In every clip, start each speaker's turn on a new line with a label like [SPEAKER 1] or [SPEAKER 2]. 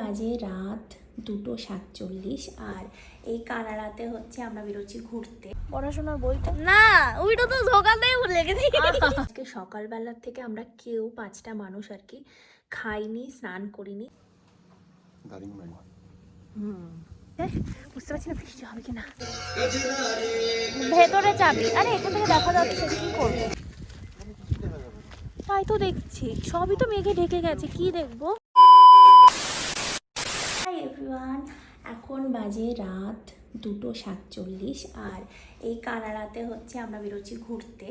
[SPEAKER 1] বাজে রাত 2:47 আর এই কানাডাতে হচ্ছে আমরা বেরোচ্ছি ঘুরতে। পড়াশোনার বইটা
[SPEAKER 2] না, ওইটা তো সকালেই ভুলে গেছি।
[SPEAKER 1] আজকে সকালবেলার থেকে আমরা কেউ 5টা মানুষ আর কি খাইনি, স্নান করিনি। বুঝতে পারছি না বৃষ্টি হবে কিনা।
[SPEAKER 2] ভেতরে যাবি? আরে এখান থেকে দেখা যাচ্ছে, কি করবো?
[SPEAKER 1] তাই তো দেখছি, সবই তো মেঘে ঢেকে গেছে, কি দেখবো। হাই এভরিওয়ান, এখন বাজে রাত 2:47 আর এই কানাডাতে হচ্ছে আমরা বেরোচ্ছি ঘুরতে।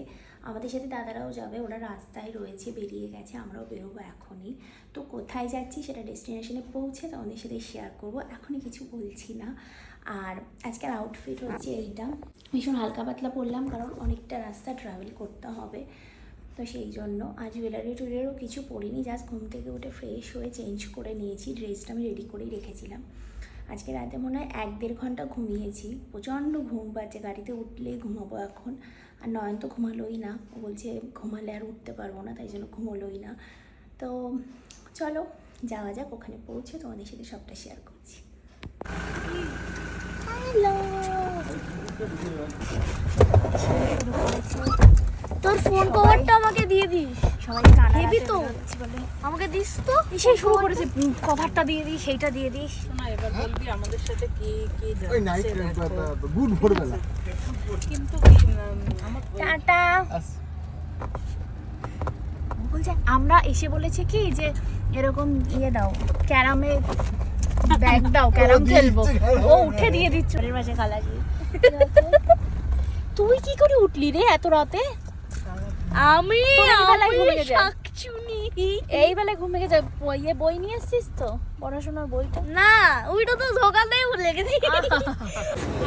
[SPEAKER 1] আমাদের সাথে দাদারাও যাবে, ওরা রাস্তায় রয়েছে, বেরিয়ে গেছে, আমরাও বেরোবো এখনই। তো কোথায় যাচ্ছি সেটা ডেস্টিনেশনে পৌঁছে তোমাদের সাথে শেয়ার করবো, এখনই কিছু বলছি না। আর আজকের আউটফিট হচ্ছে এইটা, ভীষণ হালকা পাতলা পরলাম কারণ অনেকটা রাস্তা ট্রাভেল করতে হবে, তো সেই জন্য। আর জুয়েলারি টুয়েলারিও কিছু পরিনি, জাস্ট ঘুম থেকে উঠে ফ্রেশ হয়ে চেঞ্জ করে নিয়েছি। ড্রেসটা আমি রেডি করেই রেখেছিলাম। আজকে রাতে মনে হয় 1-1.5 ঘন্টা ঘুমিয়েছি, প্রচণ্ড ঘুম পাচ্ছে, গাড়িতে উঠলেই ঘুমাবো এখন। আর নয়ন তো ঘুমালোই না, ও বলছে ঘুমালে আর উঠতে পারবো না, তাই জন্য ঘুমোলোই না। তো চলো যাওয়া যাক, ওখানে পৌঁছে তোমাদের সাথে সবটা শেয়ার করছি। হ্যালো,
[SPEAKER 2] তোর ফোন কভারটা আমাকে দিয়ে দিস।
[SPEAKER 1] সবাই কানা
[SPEAKER 2] হেবি তো
[SPEAKER 1] বলে
[SPEAKER 2] আমাকে দিস তো।
[SPEAKER 1] সেই শুরু করেছে, কভারটা দিয়ে দিস, সেইটা দিয়ে দিস।
[SPEAKER 3] না, এবার বলবি আমাদের সাথে কি কি
[SPEAKER 4] ওই নাইট গুড ভোরবেলা
[SPEAKER 3] কিন্তু আমার
[SPEAKER 1] টাটা। বলছে আমরা এসে বলেছে কি যে এরকম ইয়ে দাও, ক্যারামে ব্যাগ দাও, ক্যারাম খেলবো। ও উঠে দিয়ে দিচ্ছে ওর মাঝে গালা দিয়ে। তুই কি করে উঠলি রে এত রাতে?
[SPEAKER 2] আমি
[SPEAKER 1] শাকচুনি এই বেলায় ঘুম ভেঙে যায়। ইয়ে বই নিয়ে এসছিস তো, পড়াশোনার বইটা?
[SPEAKER 2] না, ওইটা তো সকালেই ভুলে গেছি।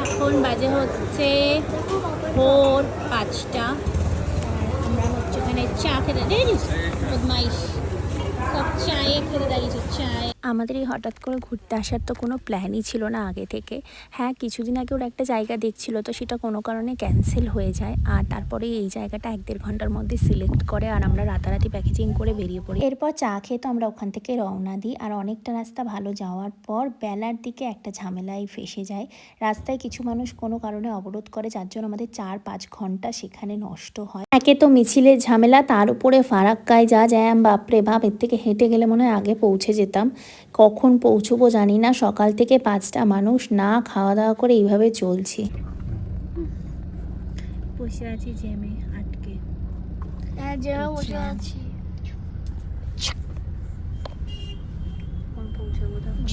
[SPEAKER 1] এখন বাজে হচ্ছে ভোর 5টা আর আমরা হচ্ছে ওখানে চা খেতে বদমাইশ সব চায়ে খেতে দাঁড়িয়েছি। চায় আমাদের এই হঠাৎ করে ঘুরতে আসার তো কোনো প্ল্যানই ছিল না আগে থেকে। হ্যাঁ, কিছুদিন আগে ওরা একটা জায়গা দেখছিল, তো সেটা কোনো কারণে ক্যান্সেল হয়ে যায়। আর তারপরে এই জায়গাটা 1-1.5 ঘন্টার মধ্যে সিলেক্ট করে আর আমরা রাতারাতি প্যাকেজিং করে বেরিয়ে পড়ি। এরপর চা খেয়ে তো আমরা ওখান থেকে রওনা দিই। আর অনেকটা রাস্তা ভালো যাওয়ার পর বেলার দিকে একটা ঝামেলায় ফেসে যায়। রাস্তায় কিছু মানুষ কোনো কারণে অবরোধ করে, যার জন্য আমাদের 4-5 ঘন্টা সেখানে নষ্ট হয়। একে তো মিছিলের ঝামেলা, তার উপরে ফারাক্কায় যা জ্যাম, বাপরে বাপ, এর থেকে হেঁটে গেলে মনে হয় আগে পৌঁছে যেতাম। কখন পৌঁছবো জানি না, সকাল থেকে 5টা মানুষ না খাওয়া দাওয়া করে এইভাবে চলছি। বসে আছি জ্যামে আটকে।
[SPEAKER 2] হ্যাঁ, যে বসে আছি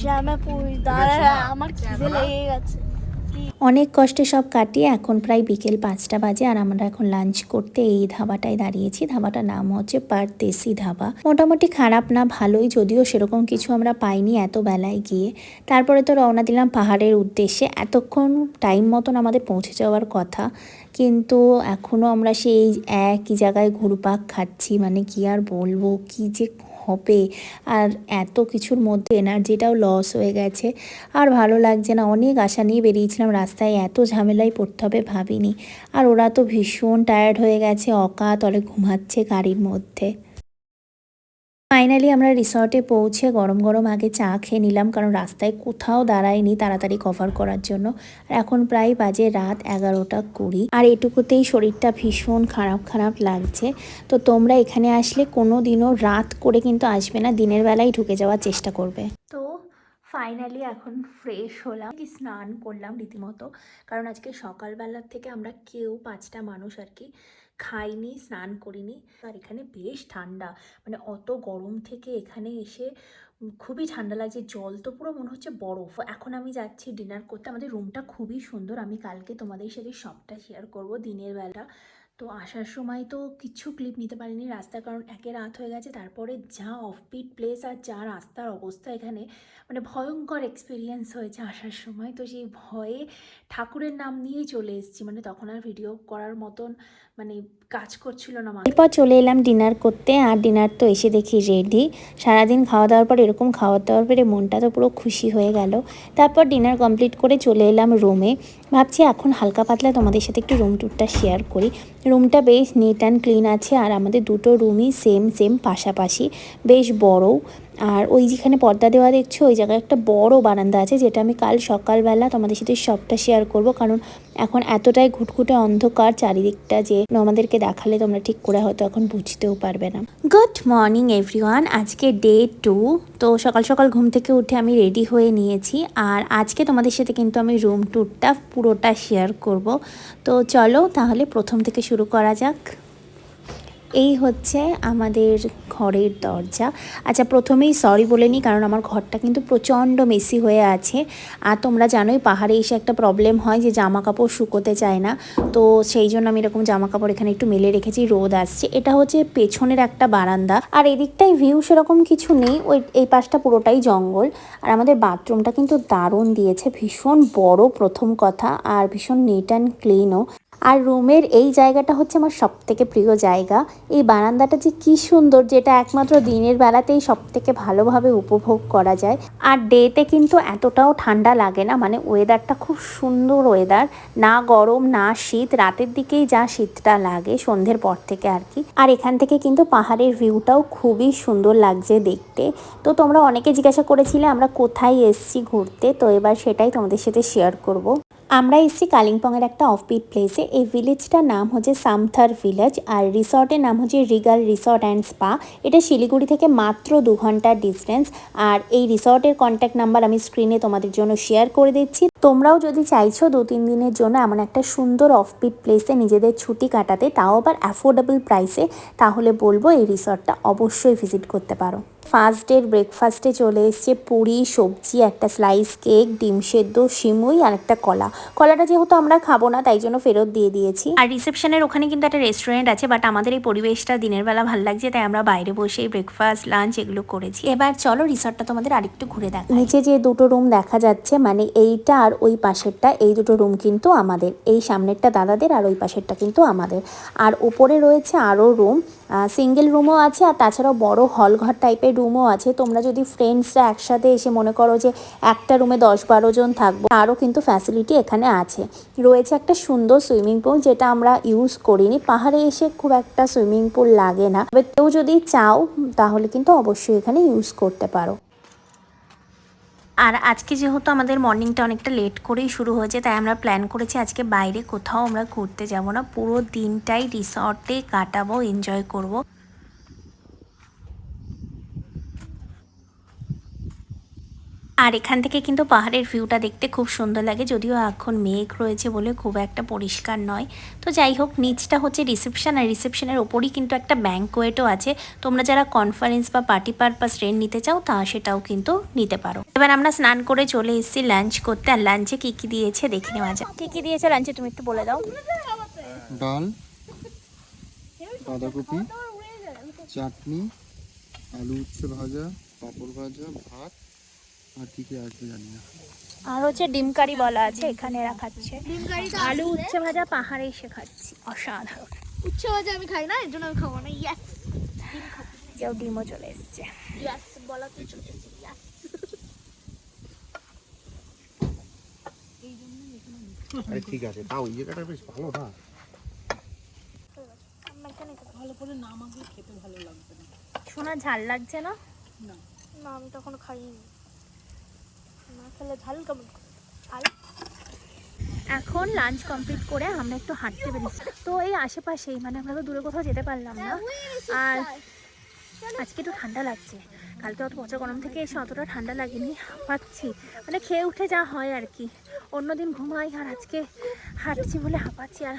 [SPEAKER 2] জ্যামে পড়ি। দাঁড়া, আমার খিদে লেগে গেছে।
[SPEAKER 1] অনেক কষ্টে সব কাটিয়ে এখন প্রায় বিকেল 5টা বাজে আর আমরা এখন লাঞ্চ করতে এই ধাবাটায় দাঁড়িয়েছি। ধাবাটার নাম হচ্ছে পারদেশি ধাবা। মোটামুটি খারাপ না, ভালোই, যদিও সেরকম কিছু আমরা পাইনি এত বেলায় গিয়ে। তারপরে তো রওনা দিলাম পাহাড়ের উদ্দেশ্যে। এতক্ষণ টাইম মতন আমাদের পৌঁছে যাওয়ার কথা, কিন্তু এখনও আমরা সেই একই জায়গায় ঘুরপাক খাচ্ছি। মানে কি আর বলবো, কি যে হবে। আর এত কিছুর মধ্যে এনার্জিটাও লস হয়ে গেছে, আর ভালো লাগছে না। অনেক আশা নিয়ে বেরিয়েছিলাম, রাস্তায় এত ঝামেলায় পড়তে হবে ভাবিনি। আর ওরা তো ভীষণ টায়ার্ড হয়ে গেছে, অকাতরে ঘুমাচ্ছে গাড়ির মধ্যে। ফাইনালি আমরা রিসর্টে পৌঁছে গরম গরম আগে চা খেয়ে নিলাম, কারণ রাস্তায় কোথাও দাঁড়ায়নি তাড়াতাড়ি কভার করার জন্য। আর এখন প্রায় বাজে রাত 11:20 আর এটুকুতেই শরীরটা ভীষণ খারাপ খারাপ লাগছে। তো তোমরা এখানে আসলে কোনো দিনও রাত করে কিন্তু আসবে না, দিনের বেলায় ঢুকে যাওয়ার চেষ্টা করবে। তো ফাইনালি এখন ফ্রেশ হলাম, কি স্নান করলাম রীতিমতো, কারণ আজকে সকালবেলার থেকে আমরা কেউ 5টা মানুষ আর কি খাইনি, স্নান করিনি। আর এখানে বেশ ঠান্ডা, মানে অত গরম থেকে এখানে এসে খুবই ঠান্ডা লাগছে। জল তো পুরো মনে হচ্ছে বরফ। এখন আমি যাচ্ছি ডিনার করতে। আমাদের রুমটা খুবই সুন্দর, আমি কালকে তোমাদের সাথে সবটা শেয়ার করব দিনের বেলা। তো আসার সময় তো কিছু ক্লিপ নিতে পারিনি রাস্তার, কারণ একে রাত হয়ে গেছে। তারপরে যা অফবিট প্লেস আর যা রাস্তার অবস্থা এখানে, মানে ভয়ঙ্কর এক্সপিরিয়েন্স হয়েছে আসার সময়। তো সেই ভয়ে ঠাকুরের নাম নিয়েই চলে এসেছি, মানে তখন আর ভিডিও করার মতন মানে কাজ করছিল না। এরপর চলে এলাম ডিনার করতে, আর ডিনার তো এসে দেখি রেডি। সারাদিন খাওয়া দাওয়ার পর এরকম খাওয়া দাওয়ার পরে মনটা তো পুরো খুশি হয়ে গেল। তারপর ডিনার কমপ্লিট করে চলে এলাম রুমে। ভাবছি এখন হালকা পাতলা তোমাদের সাথে একটু রুম ট্যুরটা শেয়ার করি। রুমটা বেশ নিট অ্যান্ড ক্লিন আছে, আর আমাদের দুটো রুমই সেম পাশাপাশি, বেশ বড়ও। আর ওই যেখানে পর্দা দেওয়া দেখছো ওই জায়গায় একটা বড় বারান্দা আছে, যেটা আমি কাল সকালবেলা তোমাদের সাথে সবটা শেয়ার করব, কারণ এখন এতটাই ঘুটঘুটে অন্ধকার চারিদিকটা যে আমাদেরকে দেখালে তোমরা ঠিক করে হয়তো এখন বুঝতেও পারবে না। গুড মর্নিং এভরিওয়ান, আজকে ডে 2। তো সকাল সকাল ঘুম থেকে উঠে আমি রেডি হয়ে নিয়েছি, আর আজকে তোমাদের সাথে কিন্তু আমি রুম ট্যুরটা পুরোটা শেয়ার করব। তো চলো তাহলে প্রথম থেকে শুরু করা যাক। এই হচ্ছে আমাদের ঘরের দরজা। আচ্ছা, প্রথমেই সরি বলে নিই, কারণ আমার ঘরটা কিন্তু প্রচণ্ড মেসি হয়ে আছে। আর তোমরা জানোই পাহাড়ে এসে একটা প্রবলেম হয় যে জামা কাপড় শুকোতে চায় না, তো সেই জন্য আমি এরকম জামা কাপড় এখানে একটু মেলে রেখেছি, রোদ আসছে। এটা হচ্ছে পেছনের একটা বারান্দা, আর এদিকটাই ভিউ সেরকম কিছু নেই, এই পাশটা পুরোটাই জঙ্গল। আর আমাদের বাথরুমটা কিন্তু দারুণ দিয়েছে, ভীষণ বড় প্রথম কথা, আর ভীষণ নিট অ্যান্ড ক্লিনও। আর রুমের এই জায়গাটা হচ্ছে আমার সবথেকে প্রিয় জায়গা। এই বারান্দাটা যে কি সুন্দর, যেটা একমাত্র দিনের বেলাতেই সবথেকে ভালোভাবে উপভোগ করা যায়। আর ডেতে কিন্তু এতটাও ঠান্ডা লাগে না, মানে ওয়েদারটা খুব সুন্দর ওয়েদার, না গরম না শীত, রাতের দিকেই যা শীতটা লাগে সন্ধ্যের পর থেকে আর কি। আর এখান থেকে কিন্তু পাহাড়ের ভিউটাও খুবই সুন্দর লাগছে দেখতে। তো তোমরা অনেকে জিজ্ঞাসা করেছিলে আমরা কোথায় এসছি ঘুরতে, তো এবার সেটাই তোমাদের সাথে শেয়ার করব। আমরা এসেছি কালিম্পংয়ের একটা অফবিট প্লেসে। এই ভিলেজটার নাম হচ্ছে সামথার ভিলেজ, আর রিসর্টের নাম হচ্ছে রিগাল রিসর্ট অ্যান্ড স্পা। এটা শিলিগুড়ি থেকে মাত্র 2 ঘন্টার ডিস্টেন্স। আর এই রিসর্টের কন্ট্যাক্ট নাম্বার আমি স্ক্রিনে তোমাদের জন্য শেয়ার করে দিচ্ছি। তোমরাও যদি চাইছো 2-3 দিনের জন্য এমন একটা সুন্দর অফবিট প্লেসে নিজেদের ছুটি কাটাতে, তাও আবার অ্যাফোর্ডেবল প্রাইসে, তাহলে বলবো এই রিসর্টটা অবশ্যই ভিজিট করতে পারো। ফার্স্ট ডের ব্রেকফাস্টে চলে এসছে পুরি, সবজি, একটা স্লাইস কেক, ডিম সেদ্ধ, সিমুই আর একটা কলাটা যেহেতু আমরা খাবো না তাই জন্য ফেরত দিয়ে দিয়েছি। আর রিসেপশনের ওখানে কিন্তু একটা রেস্টুরেন্ট আছে, বাট আমাদের এই পরিবেশটা দিনের বেলা ভালো লাগছে, তাই আমরা বাইরে বসেই ব্রেকফাস্ট লাঞ্চ এগুলো করেছি। এবার চলো রিসর্টটা তোমাদের আরেকটু ঘুরে দেখ। নিচে যে 2টো রুম দেখা যাচ্ছে, মানে এইটা আর ওই পাশেরটা, এই 2টো রুম কিন্তু আমাদের। এই সামনেরটা দাদাদের আর ওই পাশেরটা কিন্তু আমাদের। আর উপরে রয়েছে আরও রুম, সিঙ্গেল রুমও আছে, আর তাছাড়াও বড় হল ঘর টাইপের রুমও আছে। তোমরা যদি ফ্রেন্ডসরা একসাথে এসে মনে করো যে একটা রুমে 10-12 জন থাকবো, আরও কিন্তু ফ্যাসিলিটি এখানে আছে। রয়েছে একটা সুন্দর সুইমিং পুল, যেটা আমরা ইউজ করিনি। পাহাড়ে এসে খুব একটা সুইমিং পুল লাগে না, তবে কেউ যদি চাও তাহলে কিন্তু অবশ্যই এখানে ইউজ করতে পারো। আর আজকে যেহেতু আমাদের মর্নিংটা অনেকটা লেট করেই শুরু হয়েছে, তাই আমরা প্ল্যান করেছি আজকে বাইরে কোথাও আমরা ঘুরতে যাব না, পুরো দিনটাই রিসর্টে কাটাবো, এনজয় করব। আর এখান থেকে কিন্তু পাহাড়ের ভিউটা দেখতে খুব সুন্দর লাগে, যদিও এখন মেঘ রয়েছে বলে খুব একটা পরিষ্কার নয়। তো যাই হোক, নিচটা হচ্ছে রিসেপশন, আর রিসেপশনের ওপরই কিন্তু একটা ব্যাঙ্কোয়েটও আছে। তোমরা যারা কনফারেন্স বা পার্টি পারপাস রেন্ট নিতে চাও তা সেটাও কিন্তু নিতে পারো। এবার আমরা স্নান করে চলে এসেছি লাঞ্চ করতে। আর লাঞ্চে কী কী দিয়েছে দেখে নেওয়া যাক। কী কী দিয়েছে লাঞ্চে তুমি একটু বলে দাও।
[SPEAKER 4] ডাল, বাঁধাকপি, চাটনি, আলু উচ্ছে ভাজা, পাঁপড় ভাজা, ভাত, আর কি কি আসবে জানি না।
[SPEAKER 1] আর হচ্ছে ডিম কারি বলা আছে, এখানে এরা খাচ্ছে। আলু উচ্ছে ভাজা পাহাড়ে এসে খাচ্ছি, অসাধারণ।
[SPEAKER 2] উচ্ছে ভাজা আমি খাই না, এর জন্য আমি খাবো না। ইয়াস,
[SPEAKER 1] কেউ ডিমও চলে এসছে।
[SPEAKER 2] ইয়াস বলাতে চলে এসেছি। ইয়াস,
[SPEAKER 4] আরে ঠিক আছে, তাও এই জায়গাটা বেশ ভালো না।
[SPEAKER 3] ভালো করে না মাখিয়ে খেতে ভালো লাগবে না।
[SPEAKER 1] শোনা ঝাল লাগছে না?
[SPEAKER 3] না
[SPEAKER 2] না আমি তখন খাইনি, না খেলে ঝাল কেমন ঝাল।
[SPEAKER 1] এখন লাঞ্চ কমপ্লিট করে আমরা একটু হাঁটতে বেরিয়েছি, তো এই আশেপাশেই, মানে আমরা তো দূরে কোথাও যেতে পারলাম না। আর আজকে একটু ঠান্ডা লাগছে, কালকে অত পচা গরম থেকে এসে অতটা ঠান্ডা লাগেনি, হাঁপাচ্ছি, মানে খেয়ে উঠে যা হয় আর কি। অন্যদিন ঘুমাই, আর আজকে হাঁটছি বলে হাঁপাচ্ছি। আর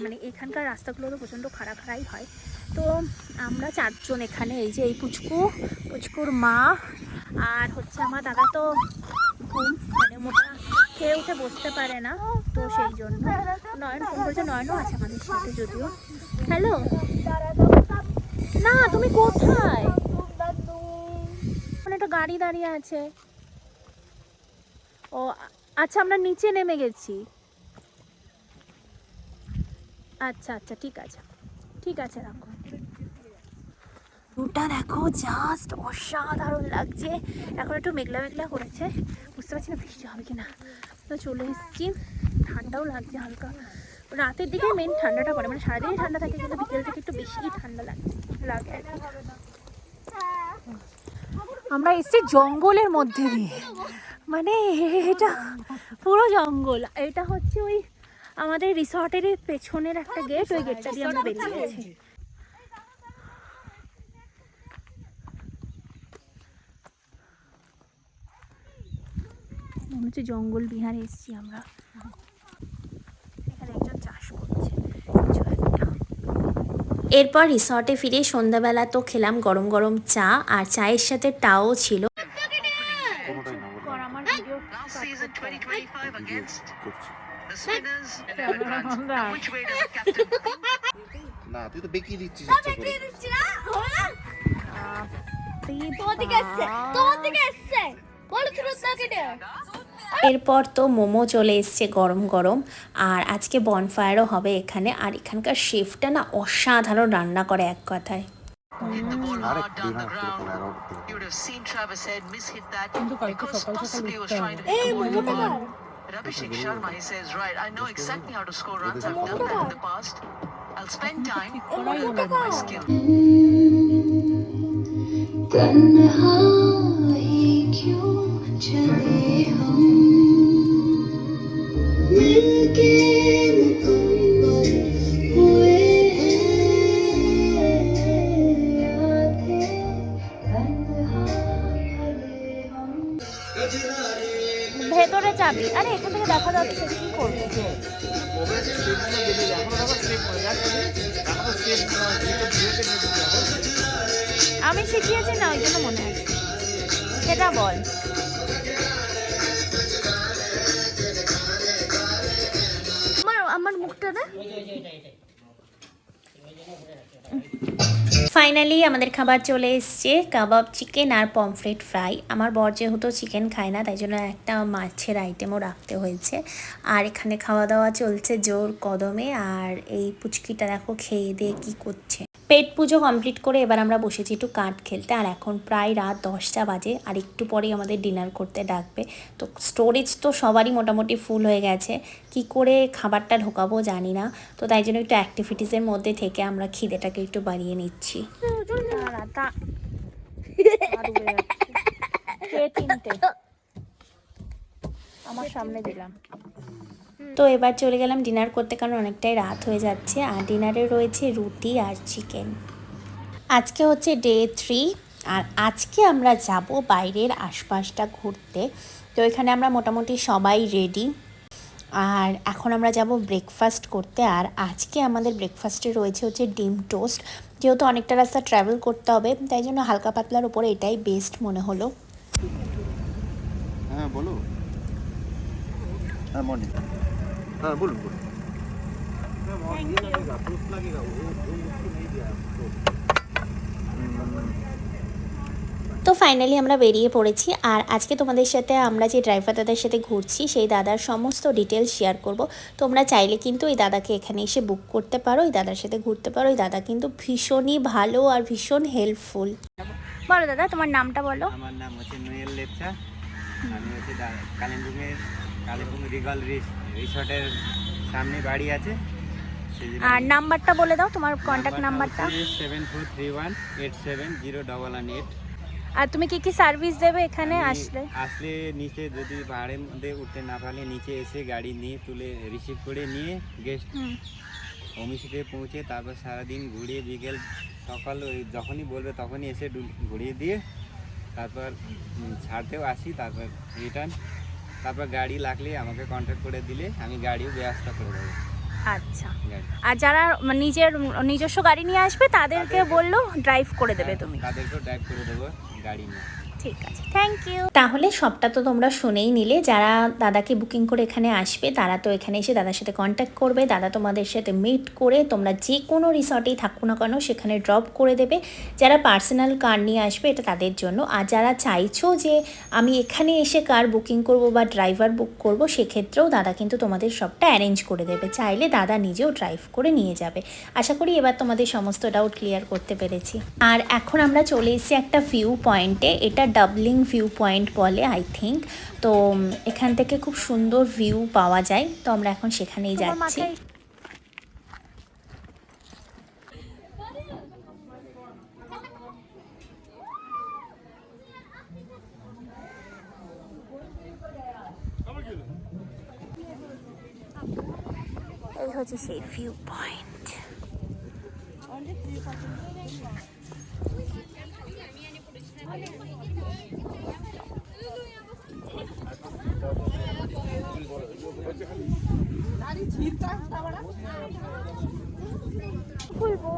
[SPEAKER 1] মানে এখানকার রাস্তাগুলো তো প্রচণ্ড খাড়াই হয়। তো আমরা 4 জন এখানে, এই যে এই পুচকুর মা, আর হচ্ছে আমার দাদা তো ঘুম, মানে মোটা খেয়ে উঠে বসতে পারে না, তো সেই জন্য নয়ন ফোন করেছে। নয়নও আছে আমাদের সাথে যদিও। হ্যালো, না তুমি কোথায়? মানে একটা গাড়ি দাঁড়িয়ে আছে। ও আচ্ছা, আমরা নিচে নেমে গেছি। আচ্ছা ঠিক আছে রাখো। রুটটা দেখো, জাস্ট অসাধারণ লাগছে। এখন একটু মেঘলা করেছে, বুঝতে পারছি না বৃষ্টি হবে কিনা। তো চলে এসেছি, ঠান্ডাও লাগছে হালকা। রাতের দিকে মেন ঠান্ডাটা পড়ে, মানে সারাদিনই ঠান্ডা থাকে, কিন্তু বিকেল থেকে একটু বেশি ঠান্ডা লাগে আর কি। আমরা এসেছি জঙ্গলের মধ্যে দিয়ে, মানে এটা পুরো জঙ্গল। এটা হচ্ছে ওই আমাদের রিসর্টের পেছনের একটা গেট, ওই গেটটা দিয়ে আমরা বেরিয়ে গেছি। মনে হচ্ছে জঙ্গল বিহারে এসেছি আমরা। এখানে একজন চাষ করছে কিছু একটা। এরপর রিসর্টে ফিরে সন্ধ্যাবেলা তো খেলাম গরম গরম চা, আর চায়ের সাথে টাও ছিল। আমার ভিডিও
[SPEAKER 4] না তুই তো বেঁকিয়ে দিচ্ছিস ইচ্ছা করে।
[SPEAKER 1] এরপর তো মোমো চলে এসছে গরম গরম, আর আজকে বনফায়ারও হবে এখানে। আর এখানকার শেফটা না অসাধারণ রান্না করে এক কথায়।
[SPEAKER 3] কিন্তু কালকে সকাল সকাল উঠতে হবে।
[SPEAKER 5] Abhishek Sharma, he says, right, I know exactly how to score runs. I've done that in the past. I'll spend time honing my skill.
[SPEAKER 6] तन्हाई क्यों चले हम मिलके मुकम्मल हुए हैं आधे तन्हा भले हम।
[SPEAKER 1] ভেতরে যাবি? আরে এখান থেকে দেখা যাচ্ছে, কি করবো? আমি শিখিয়েছি না, ওই জন্য মনে আছে। সেটা বল। আমার মুখটা না। ফাইনালি আমাদের খাবার চলে এসছে, কাবাব চিকেন আর পমফ্রেট ফ্রাই। আমার বর যেহেতু চিকেন খায় না, তাই জন্য একটা মাছের আইটেমও রাখতে হয়েছে। আর এখানে খাওয়া দাওয়া চলছে জোর কদমে। আর এই পুচকিটা দেখো খেয়ে দিয়ে কী করছে। পেট পুজো কমপ্লিট করে এবার আমরা বসেছি একটু কাঠ খেলতে। আর এখন প্রায় রাত 10টা বাজে, আর একটু পরেই আমাদের ডিনার করতে ডাকবে। তো স্টোরেজ তো সবারই মোটামুটি ফুল হয়ে গেছে, কি করে খাবারটা ঢোকাবো জানি না। তো তাই জন্য একটু অ্যাক্টিভিটিসের মধ্যে থেকে আমরা খিদেটাকে একটু বাড়িয়ে নিচ্ছি। আমার সামনে দিলাম। তো এবার চলে গেলাম ডিনার করতে, কারণ অনেকটাই রাত হয়ে যাচ্ছে। আর ডিনারে রয়েছে রুটি আর চিকেন। আজকে হচ্ছে ডে 3, আর আজকে আমরা যাব বাইরের আশপাশটা ঘুরতে। তো এখানে আমরা মোটামুটি সবাই রেডি। আর এখন আমরা যাব ব্রেকফাস্ট করতে। আর আজকে আমাদের ব্রেকফাস্টে রয়েছে হচ্ছে ডিম টোস্ট। যেহেতু অনেকটা রাস্তা ট্রাভেল করতে হবে, তাই জন্য হালকা পাতলার উপরে এটাই বেস্ট মনে হলো।
[SPEAKER 4] হ্যাঁ বলো। হ্যাঁ মর্নিং। হ্যাঁ বলুন বলুন।
[SPEAKER 1] তো ফাইনালি আমরা বেরিয়ে পড়েছি। আর আজকে তোমাদের সাথে আমরা যে ড্রাইভার দাদার সাথে ঘুরছি, সেই দাদার সমস্ত ডিটেলস শেয়ার করব। তোমরা চাইলে কিন্তু এই দাদাকে এখানে এসে বুক করতে পারো, এই দাদার সাথে ঘুরতে পারো। এই দাদা কিন্তু ভীষণই ভালো আর ভীষণ হেল্পফুল। বলো দাদা, তোমার নামটা বলো।
[SPEAKER 7] আমার নাম হচ্ছে নোয়েল লেপচা। আমি হচ্ছে কালিম্পং রিগাল রিসর্টের সামনে বাড়ি আছে।
[SPEAKER 1] আর নাম্বারটা বলে দাও, তোমার কন্ট্যাক্ট নাম্বারটা।
[SPEAKER 7] 7431870118।
[SPEAKER 1] আর তুমি কি কি সার্ভিস দেবে এখানে আসলে?
[SPEAKER 7] নিচে যদি পাহাড়ের মধ্যে উঠতে না পারলে নিচে এসে গাড়ি নিয়ে তুলে রিসিভ করে নিয়ে গেস্ট হোমস্টে পৌঁছে তারপর সারাদিন ঘুরিয়ে বিকেল সকাল ওই যখনই বলবে তখনই এসে ঘুরিয়ে দিয়ে তারপর ছাড়তেও আসি, তারপর রিটার্ন। তারপর গাড়ি লাগলে আমাকে কন্ট্যাক্ট করে দিলে আমি গাড়িও ব্যবস্থা করে দেবো।
[SPEAKER 1] আচ্ছা, আর যারা নিজস্ব গাড়ি নিয়ে আসবে তাদেরকে বললো ড্রাইভ করে দেবে তুমি?
[SPEAKER 7] তাদেরকেও ড্রাইভ করে দেবো গাড়ি নিয়ে।
[SPEAKER 1] ঠিক আছে, থ্যাংক ইউ। তাহলে সবটা তো তোমরা শুনেই নিলে। যারা দাদাকে বুকিং করে এখানে আসবে তারা তো এখানে এসে দাদার সাথে কন্ট্যাক্ট করবে, দাদা তোমাদের সাথে মিট করে তোমরা যে কোনো রিসর্টেই থাকো না কেন সেখানে ড্রপ করে দেবে। যারা পার্সোনাল কার নিয়ে আসবে এটা তাদের জন্য। আর যারা চাইছো যে আমি এখানে এসে কার বুকিং করব বা ড্রাইভার বুক করব, সেক্ষেত্রেও দাদা কিন্তু তোমাদের সবটা অ্যারেঞ্জ করে দেবে। চাইলে দাদা নিজেও ড্রাইভ করে নিয়ে যাবে। আশা করি এবার তোমাদের সমস্ত ডাউট ক্লিয়ার করতে পেরেছি। আর এখন আমরা চলে এসেছি একটা ভিউ পয়েন্টে। এটা ডাবলিং ভিউ পয়েন্ট বলে আই থিঙ্ক। তো এখান থেকে খুব সুন্দর ভিউ পাওয়া যায়। তো আমরা এখন সেখানেই যাচ্ছি। হচ্ছে সেই ভিউ পয়েন্ট।
[SPEAKER 2] খুলবো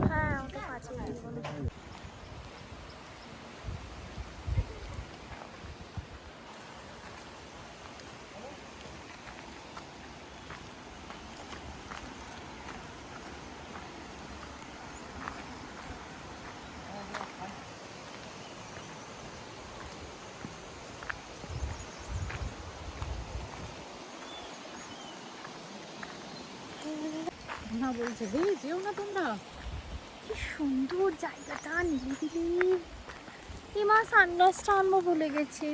[SPEAKER 2] হ্যাঁ ওটা কাছে
[SPEAKER 3] না বলছে হে যেও না তোমরা।
[SPEAKER 2] কি সুন্দর জায়গাটা, নিরিবিলি। এই মা সানগ্লাসটা আনবো ভুলে গেছি।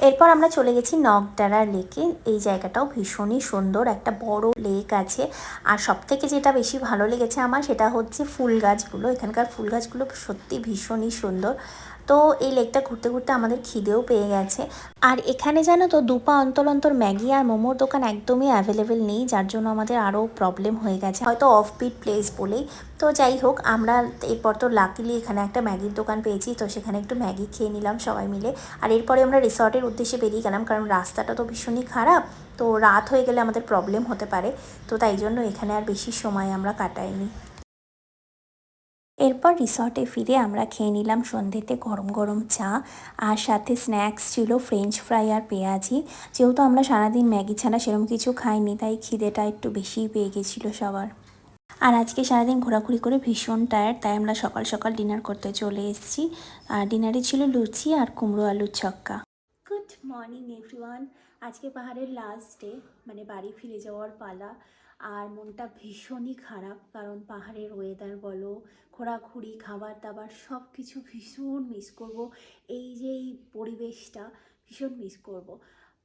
[SPEAKER 1] এরপর আমরা চলে গেছি নগডারা লেকে। এই জায়গাটাও ভীষণই সুন্দর, একটা বড় লেক আছে। আর সবথেকে যেটা বেশি ভালো লেগেছে আমার সেটা হচ্ছে ফুল গাছগুলো। এখানকার ফুল গাছগুলো সত্যি ভীষণই সুন্দর। তো এই লেকটা ঘুরতে ঘুরতে আমাদের খিদেও পেয়ে গেছে। আর এখানে জানো তো দুপা অন্তর অন্তর ম্যাগি আর মোমোর দোকান একদমই অ্যাভেলেবেল নেই, যার জন্য আমাদের আরও প্রবলেম হয়ে গেছে, হয়তো অফবিট প্লেস বলেই। তো যাই হোক, আমরা এরপর তো লাকিলি এখানে একটা ম্যাগির দোকান পেয়েছি, তো সেখানে একটু ম্যাগি খেয়ে নিলাম সবাই মিলে। আর এরপরে আমরা রিসর্টের উদ্দেশ্যে বেরিয়ে গেলাম, কারণ রাস্তাটা তো ভীষণই খারাপ, তো রাত হয়ে গেলে আমাদের প্রবলেম হতে পারে। তো তাই জন্য এখানে আর বেশি সময় আমরা কাটাইনি। এরপর রিসর্টে ফিরে আমরা খেয়ে নিলাম সন্ধ্যেতে গরম গরম চা, আর সাথে স্ন্যাক্স ছিল ফ্রেঞ্চ ফ্রাই আর পেঁয়াজি। যেহেতু আমরা সারাদিন ম্যাগি ছাড়া সেরকম কিছু খাইনি, তাই খিদেটা একটু বেশিই পেয়ে গেছিলো সবার। আর আজকে সারাদিন ঘোরাঘুরি করে ভীষণ টায়ার্ড, তাই আমরা সকাল সকাল ডিনার করতে চলে এসেছি। আর ডিনারে ছিল লুচি আর কুমড়ো আলুর ছক্কা। Good morning everyone. আজকে পাহাড়ের লাস্ট ডে, মানে বাড়ি ফিরে যাওয়ার পালা। আর মনটা ভীষণই খারাপ, কারণ পাহাড়ের ওয়েদার বলো, ঘোরাঘুরি, খাবার দাবার সব কিছু ভীষণ মিস করব। এই যে এই পরিবেশটা ভীষণ মিস করব।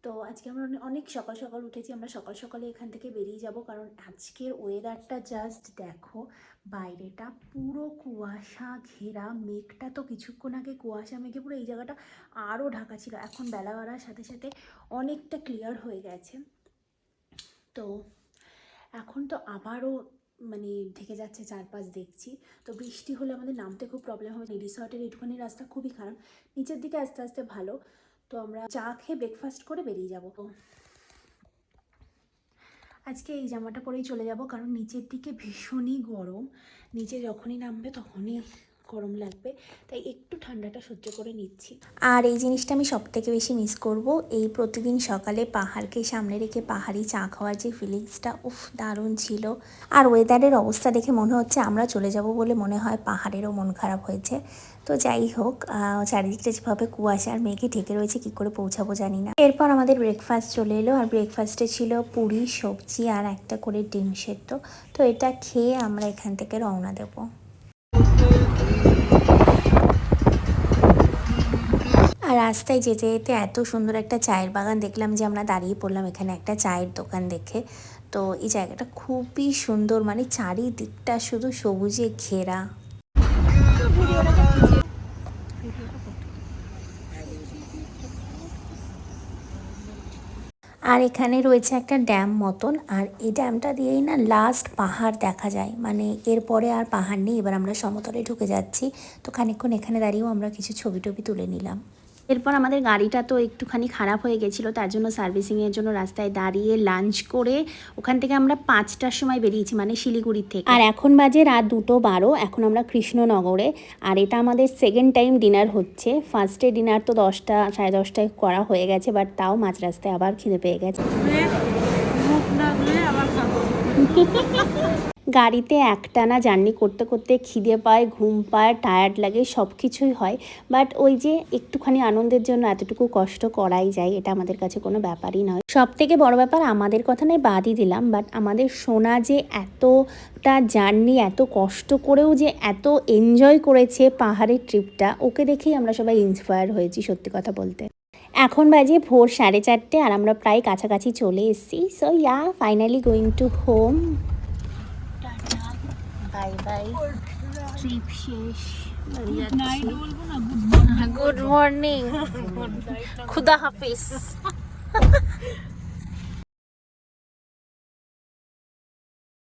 [SPEAKER 1] তো আজকে আমরা অনেক সকাল সকাল উঠেছি, আমরা সকাল সকালে এখান থেকে বেরিয়ে যাব, কারণ আজকের ওয়েদারটা জাস্ট দেখো, বাইরেটা পুরো কুয়াশা ঘেরা, মেঘটা তো কিছুক্ষণ আগে কুয়াশা মেঘে পুরো এই জায়গাটা আরও ঢাকা ছিল, এখন বেলা বাড়ার সাথে সাথে অনেকটা ক্লিয়ার হয়ে গেছে। তো এখন তো আবারও মানে ঢেকে যাচ্ছে চারপাশ দেখছি। তো বৃষ্টি হলে আমাদের নামতে খুব প্রবলেম হবে। রিসর্টের একটুখানি রাস্তা খুবই খারাপ, নিচের দিকে আস্তে আস্তে ভালো। তো আমরা চা খেয়ে ব্রেকফাস্ট করে বেরিয়ে যাব। আজকে এই জামাটা পরেই চলে যাব, কারণ নিচের দিকে ভীষণই গরম, নিচে যখনই নামবে তখনই গরম লাগবে, তাই একটু ঠান্ডাটা সহ্য করে নিচ্ছি। আর এই জিনিসটা আমি সব থেকে বেশি মিস করব, এই প্রতিদিন সকালে পাহাড়কে সামনে রেখে পাহাড়ি চা খাওয়ার যে ফিলিংসটা, উফ দারুণ ছিল। আর ওয়েদারের অবস্থা দেখে মনে হচ্ছে আমরা চলে যাব বলে মনে হয় পাহাড়েরও মন খারাপ হয়েছে। তো যাই হোক, চারিদিকটা যেভাবে কুয়াশার মেঘে ঢেকে রয়েছে, কী করে পৌঁছাবো জানি না। এরপর আমাদের ব্রেকফাস্ট চলে এলো, আর ব্রেকফাস্টে ছিল পুরি, সবজি আর একটা করে ডিম সেদ্ধ। তো এটা খেয়ে আমরা এখান থেকে রওনা দেবো। আর রাস্তায় যেতে যেতে এত সুন্দর একটা চায়ের বাগান দেখলাম যে আমরা দাঁড়িয়ে পড়লাম এখানে একটা চায়ের দোকান দেখে। তো এই জায়গাটা খুবই সুন্দর, মানে চারিদিকটা শুধু সবুজে ঘেরা। আর এখানে রয়েছে একটা ড্যাম মতন, আর এই ড্যামটা দিয়েই না লাস্ট পাহাড় দেখা যায়, মানে এরপরে আর পাহাড় নেই। এবার আমরা সমতলে ঢুকে যাচ্ছি। তো খানিকক্ষণ এখানে দাঁড়িয়েও আমরা কিছু ছবি টবি তুলে নিলাম। এরপর আমাদের গাড়িটা তো একটুখানি খারাপ হয়ে গেছিলো, তার জন্য সার্ভিসিংয়ের জন্য রাস্তায় দাঁড়িয়ে লাঞ্চ করে ওখান থেকে আমরা 5টার সময় বেরিয়েছি, মানে শিলিগুড়ির থেকে। আর এখন বাজে রাত 2:12, এখন আমরা কৃষ্ণনগরে। আর এটা আমাদের সেকেন্ড টাইম ডিনার হচ্ছে। ফার্স্টে ডিনার তো 10টা সাড়ে 10টায় করা হয়ে গেছে, বাট তাও মাঝ রাস্তায় আবার খিদে পেয়ে গেছে। গাড়িতে একটানা জার্নি করতে করতে খিদে পায়, ঘুম পায়, টায়ার্ড লাগে, সব কিছুই হয়। বাট ওই যে একটুখানি আনন্দের জন্য এতটুকু কষ্ট করাই যায়, এটা আমাদের কাছে কোনো ব্যাপারই নয়। সব থেকে বড় ব্যাপার, আমাদের কথা নয় বাদই দিলাম, বাট আমাদের সোনা যে এতটা জার্নি এত কষ্ট করেও যে এত এনজয় করেছে পাহাড়ের ট্রিপটা, ওকে দেখেই আমরা সবাই ইন্সপায়ার হয়েছি সত্যি কথা বলতে। এখন বাজে ভোর 4:30, আর আমরা প্রায় কাছাকাছি চলে এসেছি। So yeah, finally going to home. Bye bye, trip শেষ, গুড মর্নিং, খুদা হাফিজ।